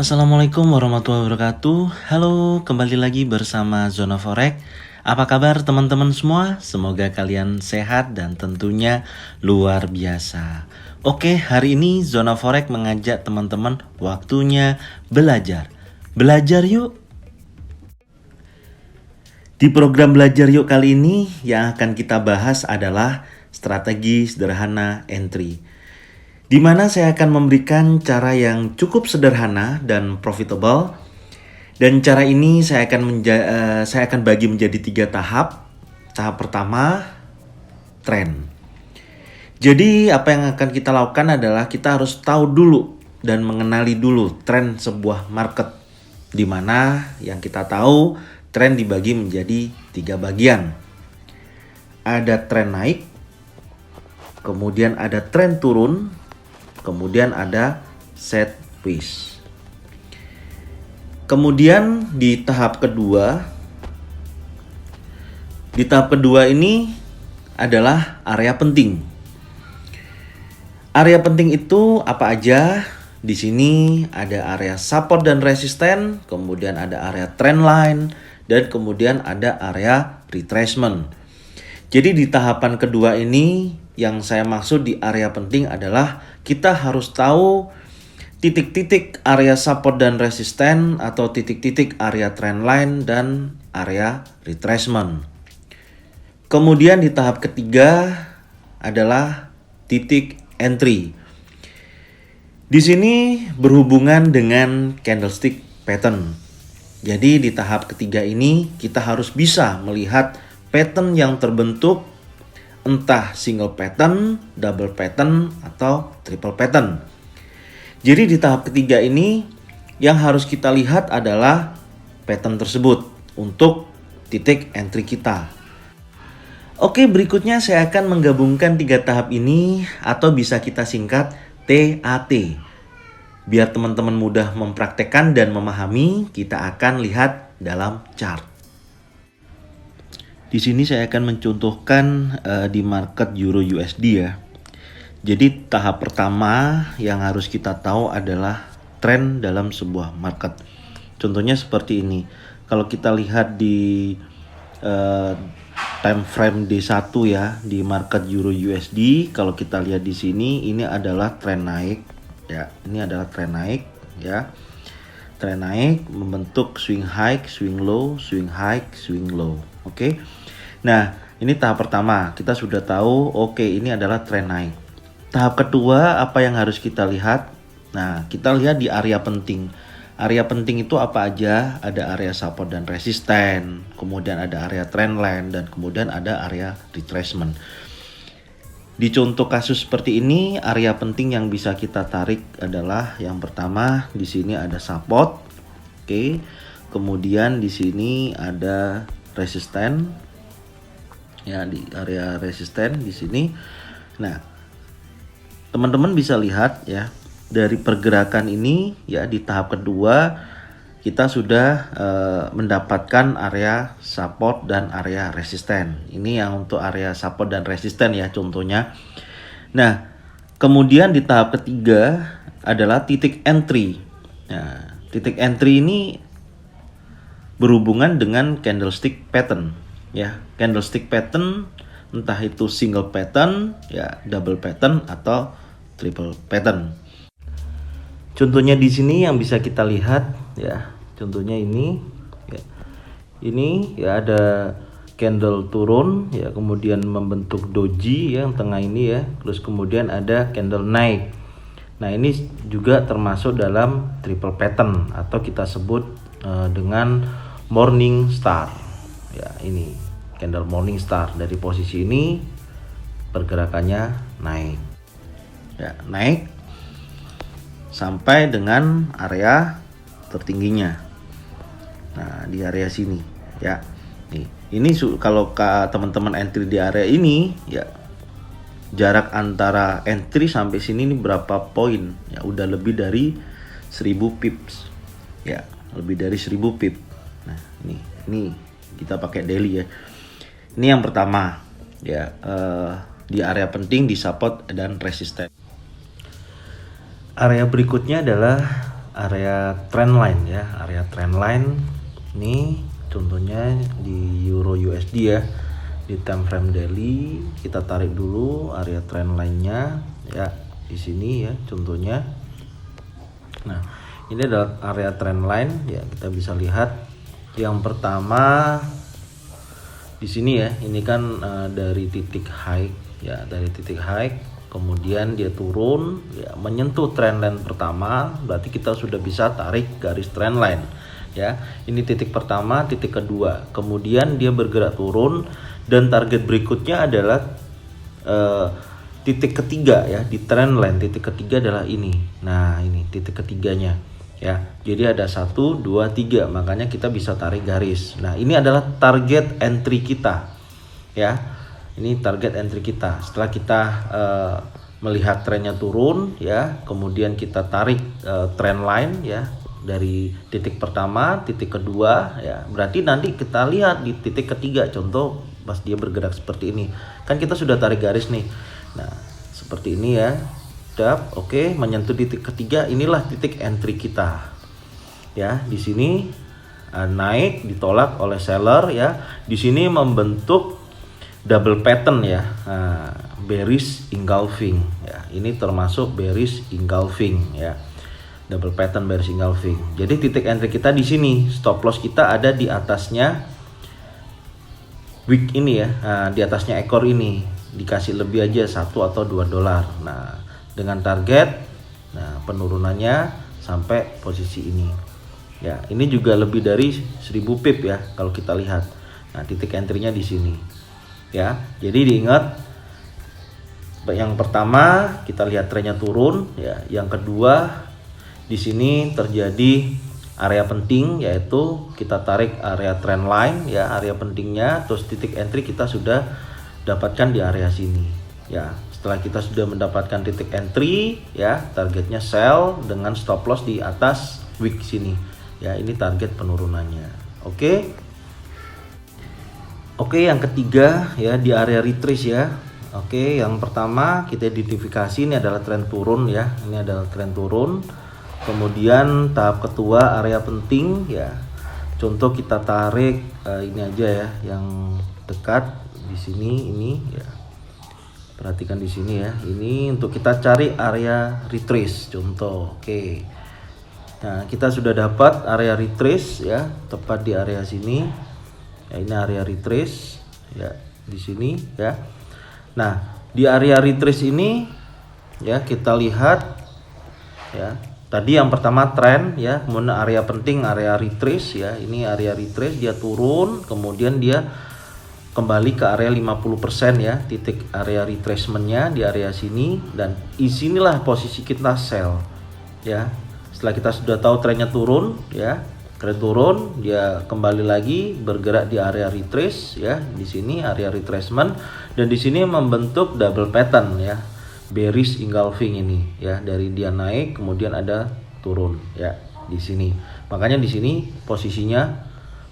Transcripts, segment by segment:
Assalamualaikum warahmatullahi wabarakatuh. Halo, kembali lagi bersama Zona Forex. Apa kabar teman-teman semua? Semoga kalian sehat dan tentunya luar biasa. Oke, hari ini Zona Forex mengajak teman-teman waktunya belajar. Belajar yuk! Di program Belajar Yuk kali ini yang akan kita bahas adalah strategi sederhana entry, di mana saya akan memberikan cara yang cukup sederhana dan profitable. Dan cara ini saya akan bagi menjadi 3 tahap. Tahap pertama, tren. Jadi apa yang akan kita lakukan adalah kita harus tahu dulu dan mengenali dulu tren sebuah market, di mana yang kita tahu tren dibagi menjadi 3 bagian. Ada tren naik, kemudian ada tren turun, kemudian ada sideways. Kemudian di tahap kedua ini adalah area penting. Area penting itu apa aja? Di sini ada area support dan resisten, kemudian ada area trend line, dan kemudian ada area retracement. Jadi di tahapan kedua ini yang saya maksud di area penting adalah kita harus tahu titik-titik area support dan resisten atau titik-titik area trend line dan area retracement. Kemudian di tahap ketiga adalah titik entry. Di sini berhubungan dengan candlestick pattern. Jadi di tahap ketiga ini kita harus bisa melihat pattern yang terbentuk, entah single pattern, double pattern, atau triple pattern. Jadi di tahap ketiga ini yang harus kita lihat adalah pattern tersebut untuk titik entry kita. Oke, berikutnya saya akan menggabungkan 3 tahap ini atau bisa kita singkat TAT. Biar teman-teman mudah mempraktekkan dan memahami, kita akan lihat dalam chart. Di sini saya akan mencontohkan di market Euro USD ya. Jadi tahap pertama yang harus kita tahu adalah tren dalam sebuah market. Contohnya seperti ini. Kalau kita lihat di time frame D1 ya, di market Euro USD, kalau kita lihat di sini ini adalah tren naik ya. Ini adalah tren naik ya. Tren naik membentuk swing high, swing low, swing high, swing low. Oke. Nah, ini tahap pertama. Kita sudah tahu oke, ini adalah tren naik. Tahap kedua apa yang harus kita lihat? Nah, kita lihat di area penting. Area penting itu apa aja? Ada area support dan resisten, kemudian ada area trend line, dan kemudian ada area retracement. Di contoh kasus seperti ini, area penting yang bisa kita tarik adalah yang pertama di sini ada support, oke. Kemudian di sini ada resisten, ya di area resisten di sini. Nah, teman-teman bisa lihat ya dari pergerakan ini ya di tahap kedua kita sudah mendapatkan area support dan area resisten. Ini yang untuk area support dan resisten ya contohnya. Nah, kemudian di tahap ketiga adalah titik entry. Nah, titik entry ini berhubungan dengan candlestick pattern ya. Candlestick pattern entah itu single pattern ya, double pattern atau triple pattern. Contohnya di sini yang bisa kita lihat ya, contohnya ini ya. Ini ya ada candle turun ya, kemudian membentuk doji ya, yang tengah ini ya, terus kemudian ada candle naik. Nah, ini juga termasuk dalam triple pattern atau kita sebut dengan morning star. Ya, ini candle morning star. Dari posisi ini pergerakannya naik. Ya, naik sampai dengan area tertingginya. Nah, di area sini ya. Nih, ini kalau teman-teman entry di area ini ya, jarak antara entry sampai sini ini berapa poin? Ya, udah lebih dari 1000 pips. Ya, lebih dari 1000 pip. Nah, ini kita pakai daily ya. Ini yang pertama ya, di area penting di support dan resisten. Area berikutnya adalah area trend line ya, area trend line ini contohnya di Euro USD ya, di time frame daily kita tarik dulu area trend line-nya ya, di sini ya contohnya. Nah, ini adalah area trend line ya, kita bisa lihat yang pertama di sini ya, ini kan dari titik high ya, dari titik high kemudian dia turun ya, menyentuh trendline pertama, berarti kita sudah bisa tarik garis trendline ya. Ini titik pertama, titik kedua, kemudian dia bergerak turun dan target berikutnya adalah titik ketiga ya, di trendline titik ketiga adalah ini. Nah, ini titik ketiganya ya. Jadi ada 1, 2, 3, makanya kita bisa tarik garis. Nah, ini adalah target entry kita ya. Ini target entry kita. Setelah kita melihat trennya turun ya, kemudian kita tarik trend line ya dari titik pertama, titik kedua ya. Berarti nanti kita lihat di titik ketiga, contoh pas dia bergerak seperti ini. Kan kita sudah tarik garis nih. Nah, seperti ini ya. Oke, menyentuh titik ketiga, inilah titik entry kita. Ya, di sini naik ditolak oleh seller ya. Di sini membentuk double pattern ya, bearish engulfing ya, ini termasuk bearish engulfing ya, double pattern bearish engulfing. Jadi titik entry kita di sini, stop loss kita ada di atasnya wick ini ya, di atasnya ekor ini, dikasih lebih aja 1 atau 2 dolar. Nah, dengan target penurunannya sampai posisi ini ya, ini juga lebih dari 1000 pip ya kalau kita lihat. Nah, titik entry-nya di sini ya. Jadi diingat, yang pertama kita lihat trennya turun ya, yang kedua di sini terjadi area penting, yaitu kita tarik area trend line ya, area pentingnya, terus titik entry kita sudah dapatkan di area sini ya. Setelah kita sudah mendapatkan titik entry ya, targetnya sell dengan stop loss di atas wick sini ya, ini target penurunannya. Oke, yang ketiga ya, di area retrace ya. Oke, yang pertama kita identifikasi ini adalah tren turun ya. Ini adalah tren turun. Kemudian tahap kedua area penting ya. Contoh kita tarik ini aja ya, yang dekat di sini ini ya. Perhatikan di sini ya. Ini untuk kita cari area retrace contoh. Oke. Nah, kita sudah dapat area retrace ya, tepat di area sini. Ya, ini area retrace ya, di sini ya. Nah, di area retrace ini ya, kita lihat ya, tadi yang pertama trend ya, kemudian area penting area retrace ya. Ini area retrace, dia turun, kemudian dia kembali ke area 50% ya, titik area retracementnya di area sini, dan disinilah posisi kita sell ya. Setelah kita sudah tahu trennya turun ya, tren turun, dia kembali lagi bergerak di area retrace ya, di sini area retracement, dan di sini membentuk double pattern ya, bearish engulfing ini ya, dari dia naik kemudian ada turun ya di sini. Makanya di sini posisinya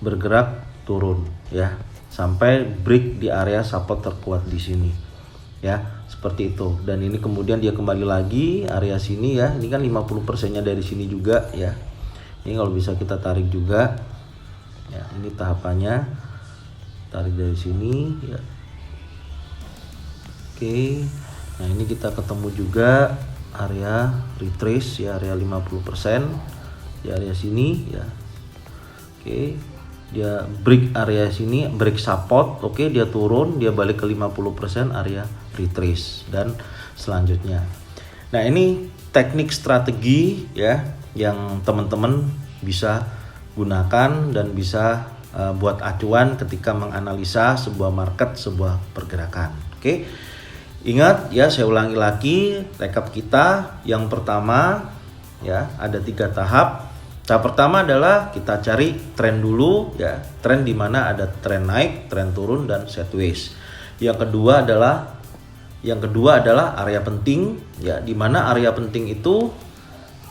bergerak turun ya, sampai break di area support terkuat di sini ya, seperti itu. Dan ini kemudian dia kembali lagi area sini ya, ini kan 50%-nya dari sini juga ya. Ini kalau bisa kita tarik juga ya, ini tahapannya, tarik dari sini ya. Oke, nah ini kita ketemu juga area retrace ya, area 50% di area sini ya. Oke, dia break area sini, break support. Oke, dia turun, dia balik ke 50% area retrace dan selanjutnya. Nah, ini teknik strategi ya, yang teman-teman bisa gunakan dan bisa buat acuan ketika menganalisa sebuah market, sebuah pergerakan. Oke, ingat ya, saya ulangi lagi rekap kita. Yang pertama ya, ada 3 tahap. Tahap pertama adalah kita cari tren dulu ya, tren di mana ada tren naik, tren turun, dan sideways. Yang kedua adalah area penting ya, di mana area penting itu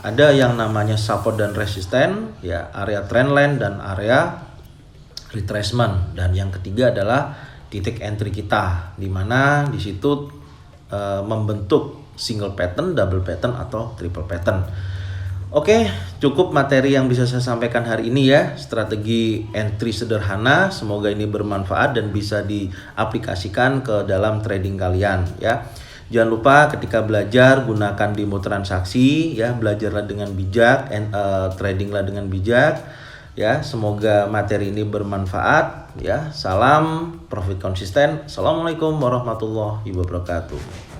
ada yang namanya support dan resisten ya, area trendline dan area retracement. Dan yang ketiga adalah titik entry kita, di mana di situ membentuk single pattern, double pattern, atau triple pattern. Oke, cukup materi yang bisa saya sampaikan hari ini ya. Strategi entry sederhana, semoga ini bermanfaat dan bisa diaplikasikan ke dalam trading kalian ya. Jangan lupa ketika belajar gunakan demo transaksi ya, belajarlah dengan bijak, tradinglah dengan bijak ya. Semoga materi ini bermanfaat ya. Salam profit konsisten. Assalamualaikum warahmatullahi wabarakatuh.